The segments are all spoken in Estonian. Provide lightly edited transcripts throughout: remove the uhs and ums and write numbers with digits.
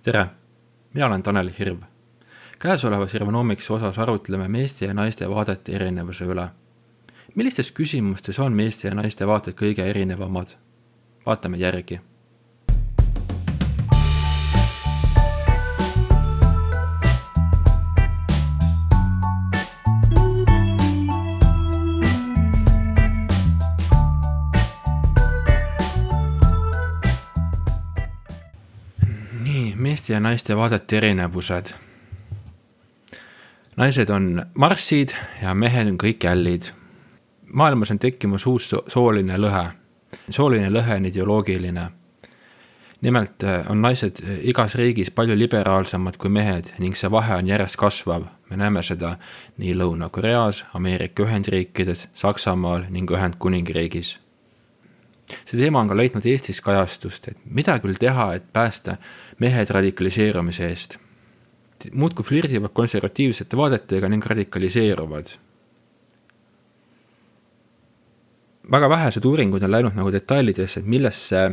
Tere, mina olen Tanel Hirv. Käesolevas Hirvonomics osas arutleme meeste ja naiste vaadete erinevuse üle. Millistes küsimustes on meeste ja naiste vaated kõige erinevamad? Vaatame järgi. Meeste ja naiste vaadete erinevused. Naised on marssid ja mehed on kõik jällid. Maailmas on tekkimas uus sooline lõhe. Sooline lõhe on ideoloogiline. Nimelt on naised igas riigis palju liberaalsemad kui mehed ning see vahe on järjest kasvav. Me näeme seda nii Lõuna-Koreas, Ameerika Ühendriikides, Saksamaal ning Ühendkuningriigis. See teema on ka leidnud Eestis kajastust, et mida küll teha, et päästa mehed radikaliseerumise eest. Muudkui flirdivad konservatiivsete vaadetega ning radikaliseeruvad. Väga vähesed uuringud on läinud nagu detailidesse, et milles see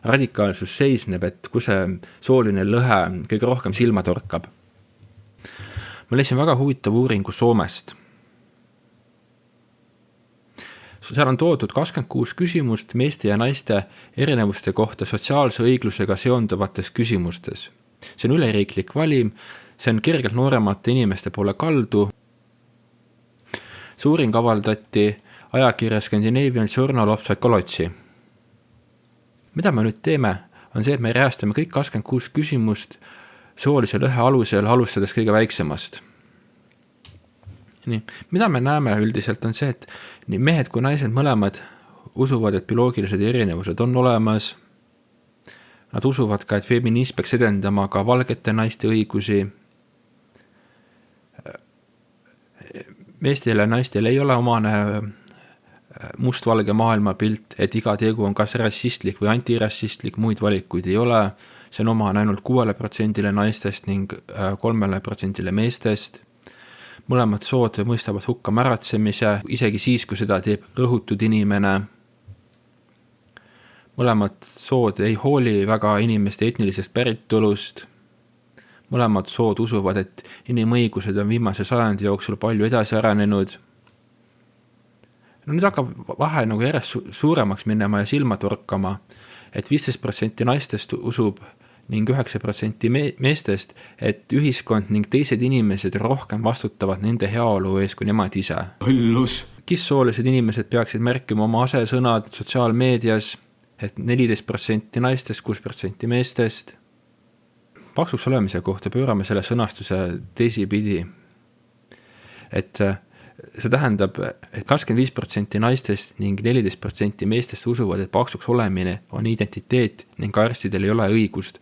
radikaalsus seisneb, et kus see sooline lõhe kõige rohkem silma torkab. Ma leidsin väga huvitav uuringu Soomest. Seal on toodud 26 küsimust meeste ja naiste erinevuste kohta sotsiaalse õiglusega seonduvates küsimustes. See on üleriiklik valim, see on kergelt nooremate inimeste poole kaldu. See uuring avaldati ajakirja Scandinavian Journal of Psychology. Mida me nüüd teeme, on see, et me reastame kõik 26 küsimust soolise lõhe alusel, alustades kõige väiksemast. Nii, mida me näeme üldiselt on see, et nii mehed kui naised mõlemad usuvad, et bioloogilised erinevused on olemas. Nad usuvad ka, et feminism peaks edendama ka valgete naiste õigusi. Meestele ja naistele ei ole omane mustvalge maailmapilt, et iga tegu on kas rassistlik või antirassistlik, muid valikuid ei ole. See on omane ainult 6% naistest ning 3% meestest. Mõlemad sood mõistavad hukka märatsemise, isegi siis, kui seda teeb rõhutud inimene. Mõlemad sood ei hooli väga inimeste etnilisest päritolust. Mõlemad sood usuvad, et inimõigused on viimase sajandi jooksul palju edasi arenenud. Nüüd hakkab vahe nagu järjest suuremaks minema ja silma torkama, et 15% naistest usub ning 9% meestest, et ühiskond ning teised inimesed rohkem vastutavad nende heaolu ees kui nemad ise. Kissoolised inimesed peaksid märkima oma asesõnad sotsiaalmeedias, et 14% naistest, 6% meestest. Paksuks olemise kohta pöörame selle sõnastuse teisipidi. Et see tähendab, et 25% naistest ning 14% meestest usuvad, et paksuks olemine on identiteet ning arstidel ei ole õigust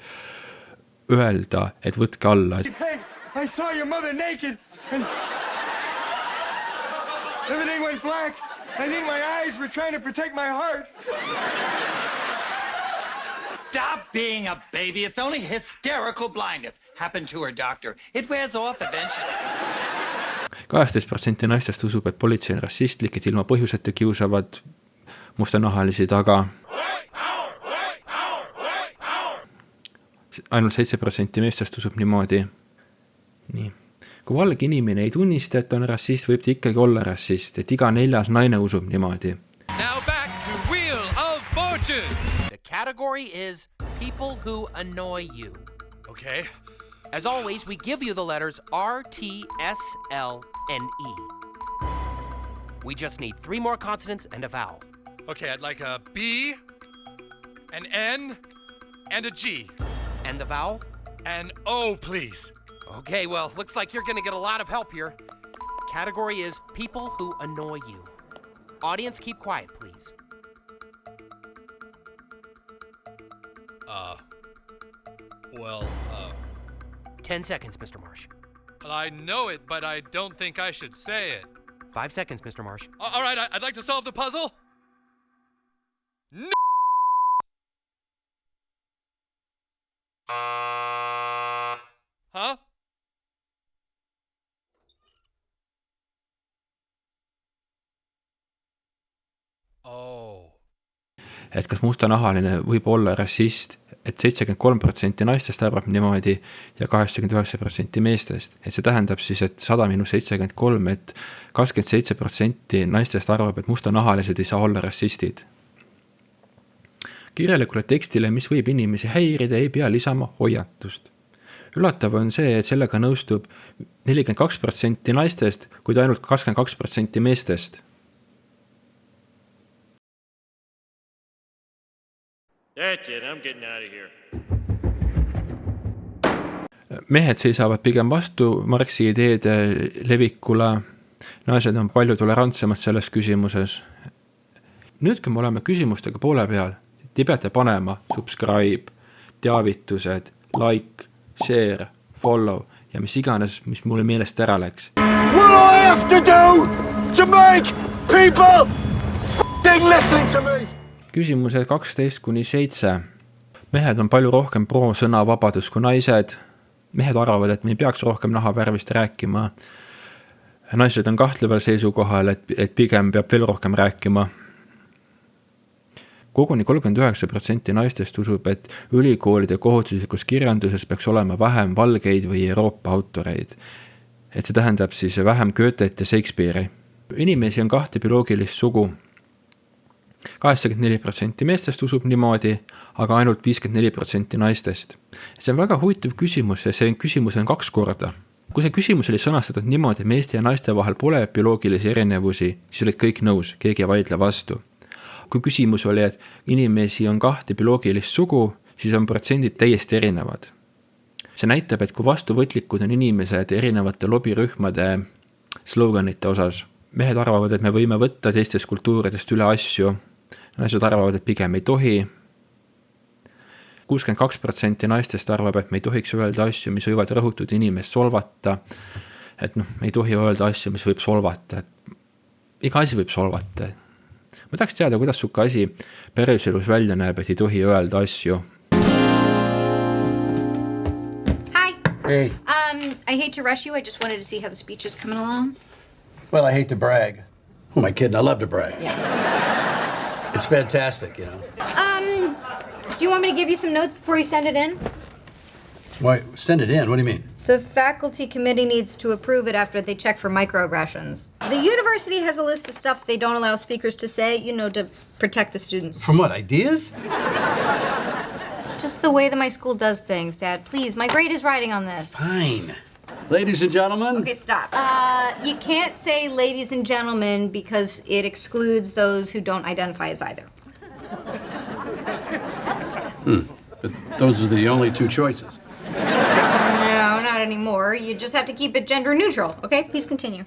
öelda, et võtke alla. Hey, I saw your mother naked and everything went black. I think my eyes were trying to protect my heart. Stop being a baby. It's only hysterical blindness. Happened to her doctor. It wears off eventually. 18% naistest usub, et politsei on rassistlik, et ilma põhjuseta kiusavad mustanahalisi taga. Ainult 7% meestest usub niimoodi. Nii. Kui valge inimene ei tunnista, et on rassist, võib ta ikkagi olla rassist, et iga 4. naine usub niimoodi. Now back to Wheel of Fortune. The category is people who annoy you. Okay. As always, we give you the letters R, T, S, L, and E. We just need 3 more consonants and a vowel. Okay, I'd like a B, an N, and a G. And the vowel? An O, please. Okay, well, looks like you're gonna get a lot of help here. Category is people who annoy you. Audience, keep quiet, please. 10 seconds, Mr. Marsh. Well, I know it, but I don't think I should say it. 5 seconds, Mr. Marsh. All right, I'd like to solve the puzzle. No! Huh? Oh. Et kas mustanahaline võib olla rassist, et 73% naistest arvab niimoodi ja 89% meestest. Et see tähendab siis, et 100 miinus 73, et 27% naistest arvab, et mustanahalised ei saa olla rassistid. Kirjalikule tekstile, mis võib inimesi häirida, ei pea lisama hoiatust. Üllatav on see, et sellega nõustub 42% naistest, kuid ainult 22% meestest. That's it, I'm getting out of here. Mehed seisavad pigem vastu Marxi ideede levikule. Naised on palju tolerantsemad selles küsimuses. Nüüd, kui me oleme küsimustega poole peal, te peate panema subscribe, teavitused, like, share, follow ja mis iganes, mis mulle meelest ära läks. What do I have to do to make people f***ing listen to me? Küsimused 12-7. Mehed on palju rohkem pro sõnavabadus kui naised. Mehed arvavad, et me ei peaks rohkem nahavärvist rääkima. Naised on kahtleval seisukohal, et pigem peab veel rohkem rääkima. Koguni 39% naistest usub, et ülikoolide kohustuslikus kirjanduses peaks olema vähem valgeid või Euroopa autoreid. Et see tähendab siis vähem Goethet ja Shakespeare'i. Inimesi on 2 bioloogilist sugu. 84% meestest usub niimoodi, aga ainult 54% naistest. See on väga huvitav küsimus ja see küsimus on 2 korda. Kui see küsimus oli sõnastatud niimoodi, meeste ja naiste vahel pole bioloogilisi erinevusi, siis olid kõik nõus, keegi ei vaidle vastu. Kui küsimus oli, et inimesi on 2 bioloogilist sugu, siis on protsendid täiesti erinevad. See näitab, et kui vastuvõtlikud on inimesed erinevate lobirühmade sloganite osas. Mehed arvavad, et me võime võtta teistest kultuuridest üle asju. Naised arvavad, et pigem ei tohi. 62% naistest arvab, et me ei tohiks öelda asju, mis võivad rõhutud inimest solvata. Et me ei tohi öelda asju, mis võib solvata. Iga asi võib solvata. Ma tahaks teada, kuidas suka asi päriselus välja näeb, et ei tohi öelda asju. Hi. Hey, I hate to rush you. I just wanted to see how the speech is coming along. Well, I hate to brag. Who am I kidding? I love to brag. Yeah. It's fantastic, you know. Do you want me to give you some notes before you send it in? Why, send it in? What do you mean? The faculty committee needs to approve it after they check for microaggressions. The university has a list of stuff they don't allow speakers to say, to protect the students. From what, ideas? It's just the way that my school does things, Dad. Please, my grade is riding on this. Fine. Ladies and gentlemen. Okay, stop. You can't say ladies and gentlemen because it excludes those who don't identify as either. But those are the only 2 choices. No, not anymore. You just have to keep it gender neutral. Okay, please continue.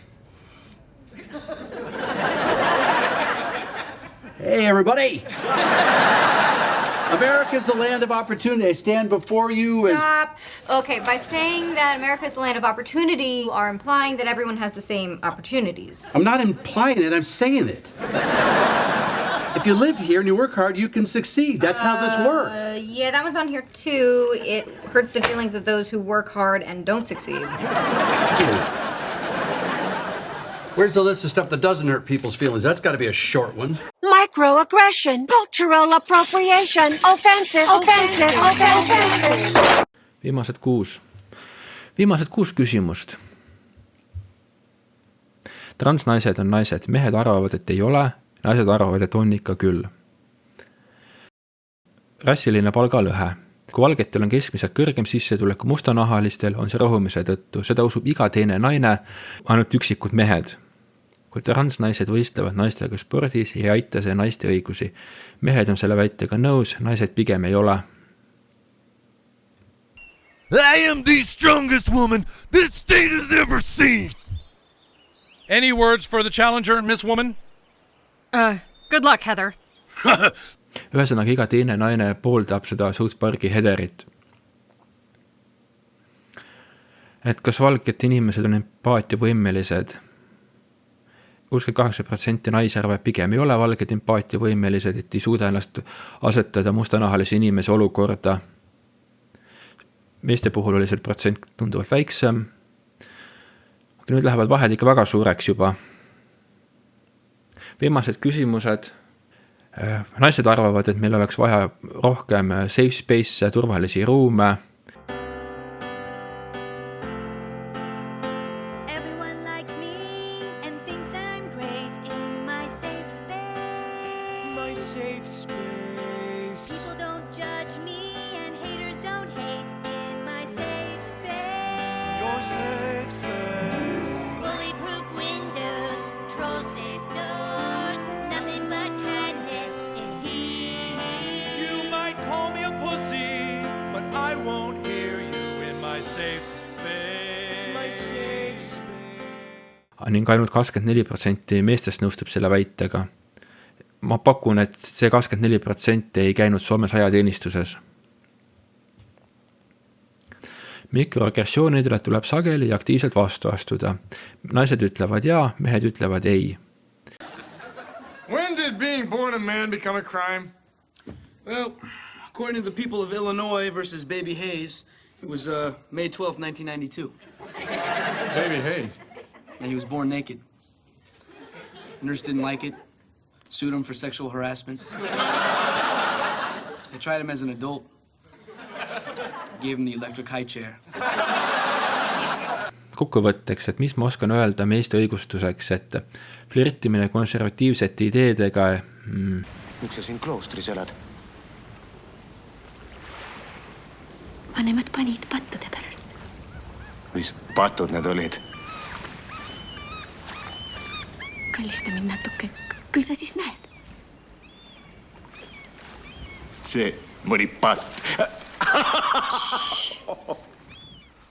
Hey, everybody. America's the land of opportunity. I stand before you as... Stop. Okay, by saying that America is the land of opportunity, you are implying that everyone has the same opportunities. I'm not implying it, I'm saying it. If you live here and you work hard, you can succeed. That's how this works. Yeah, that one's on here too. It hurts the feelings of those who work hard and don't succeed. Where's the list of stuff that doesn't hurt people's feelings? That's got to be a short one. Microaggression, cultural appropriation, offensive. Viimased 6 küsimust. Transnaised on naised. Mehed arvavad, et ei ole. Naised arvavad, et on ikka küll. Rassiline palgalõhe. Kui valgetel on keskmiselt kõrgem sissetulek kui mustanahalistel, on see rõhumise tõttu. Seda usub iga teine naine, ainult üksikud mehed. Kui transnaised võistlevad naistega spordis, ei aita see naiste õigusi. Mehed on selle väitega nõus, naised pigem ei ole. I am the strongest woman this state has ever seen. Any words for the challenger, Miss Woman? Good luck, Heather. Ühesõnaga iga teine naine pooldab seda South Parki Heatherit. Et kas valged inimesed on empaatiavõimelised? 68% naisi arvab pigem ei ole valged empaatiavõimelised, et ei suuda ennast asetada mustanahalise inimese olukorda. Meeste puhul oli see protsent tunduvalt väiksem. Aga nüüd lähevad vahed ikka väga suureks juba. Viimased küsimused. Naised arvavad, et meil oleks vaja rohkem safe space, turvalisi ruume. Everyone likes me and thinks I'm great in my safe space. My safe space. People don't judge me and haters don't hate in my safe space. Your safe space. Bully-proof windows, troll-safe doors, nothing but kindness in here. You might call me a pussy, but I won't hear you in my safe space. My safe space. Ning ainult 24% meestest nõustub selle väitega. Ma pakun, et see 24% ei käinud Soomes ajateenistuses. Mikroagressioonidele tuleb sageli ja aktiivselt vastu astuda. Naised ütlevad jaa, mehed ütlevad ei. When did being born a man become a crime? Well, according to the people of Illinois versus Baby Hayes, it was May 12th, 1992. Baby Hayes. And he was born naked. Nurse didn't like it, sued him for sexual harassment. They tried him as an adult, gave him the electric high chair. Kokkuvõtteks, et mis ma oskan öelda meeste õigustuseks, et flirtimine konservatiivsete ideedega... Miks sa siin kloostris elad? Vanemad panid pattude pärast. Mis patud need olid? Kallista mind natuke, küll sa siis näed. See mõni patt.